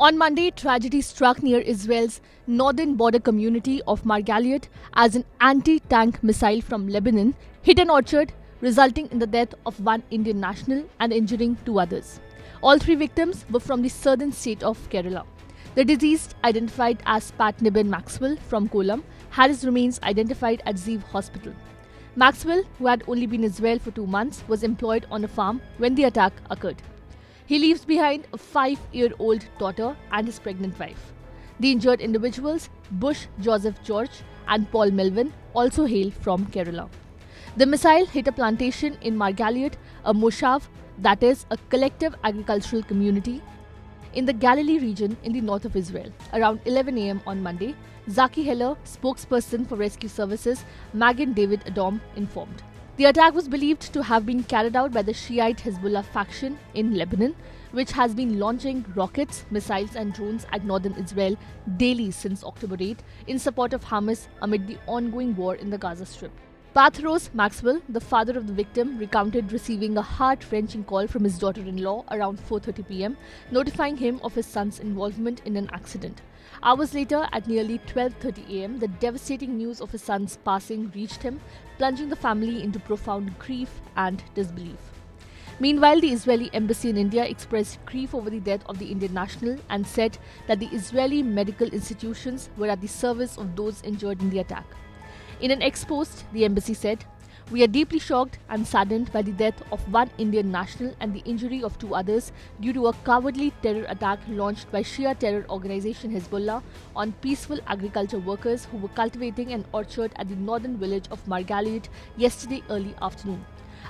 On Monday, tragedy struck near Israel's northern border community of Margaliot as an anti-tank missile from Lebanon hit an orchard, resulting in the death of one Indian national and injuring two others. All three victims were from the southern state of Kerala. The deceased, identified as Pat Niben Maxwell from Kollam, had his remains identified at Zeev Hospital. Maxwell, who had only been in Israel for 2 months, was employed on a farm when the attack occurred. He leaves behind a 5-year-old daughter and his pregnant wife. The injured individuals, Bush Joseph George and Paul Melvin, also hail from Kerala. The missile hit a plantation in Margaliot, a moshav, that is, a collective agricultural community in the Galilee region in the north of Israel, around 11 a.m. on Monday, Zaki Heller, spokesperson for rescue services, Magen David Adom, informed. The attack was believed to have been carried out by the Shiite Hezbollah faction in Lebanon, which has been launching rockets, missiles and drones at northern Israel daily since October 8 in support of Hamas amid the ongoing war in the Gaza Strip. Pathros Maxwell, the father of the victim, recounted receiving a heart-wrenching call from his daughter-in-law around 4:30 p.m, notifying him of his son's involvement in an accident. Hours later, at nearly 12:30 a.m, the devastating news of his son's passing reached him, plunging the family into profound grief and disbelief. Meanwhile, the Israeli embassy in India expressed grief over the death of the Indian national and said that the Israeli medical institutions were at the service of those injured in the attack. In an ex post, the embassy said, "We are deeply shocked and saddened by the death of one Indian national and the injury of two others due to a cowardly terror attack launched by Shia terror organization Hezbollah on peaceful agriculture workers who were cultivating an orchard at the northern village of Margaliot yesterday early afternoon.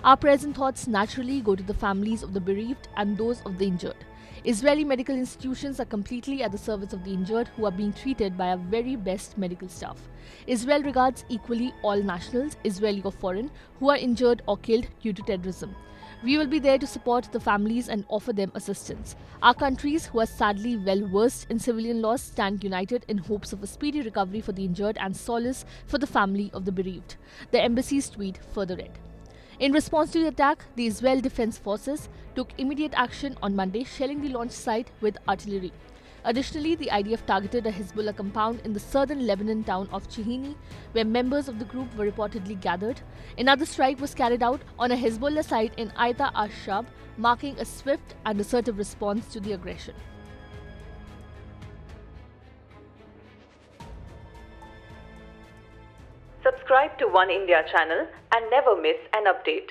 Our present thoughts naturally go to the families of the bereaved and those of the injured. Israeli medical institutions are completely at the service of the injured who are being treated by our very best medical staff. Israel regards equally all nationals, Israeli or foreign, who are injured or killed due to terrorism. We will be there to support the families and offer them assistance. Our countries, who are sadly well versed in civilian laws, stand united in hopes of a speedy recovery for the injured and solace for the family of the bereaved," the embassy's tweet further read. In response to the attack, the Israel Defense Forces took immediate action on Monday, shelling the launch site with artillery. Additionally, the IDF targeted a Hezbollah compound in the southern Lebanon town of Chihini, where members of the group were reportedly gathered. Another strike was carried out on a Hezbollah site in Aita Ash-Shab, marking a swift and assertive response to the aggression. Subscribe to One India channel and never miss an update.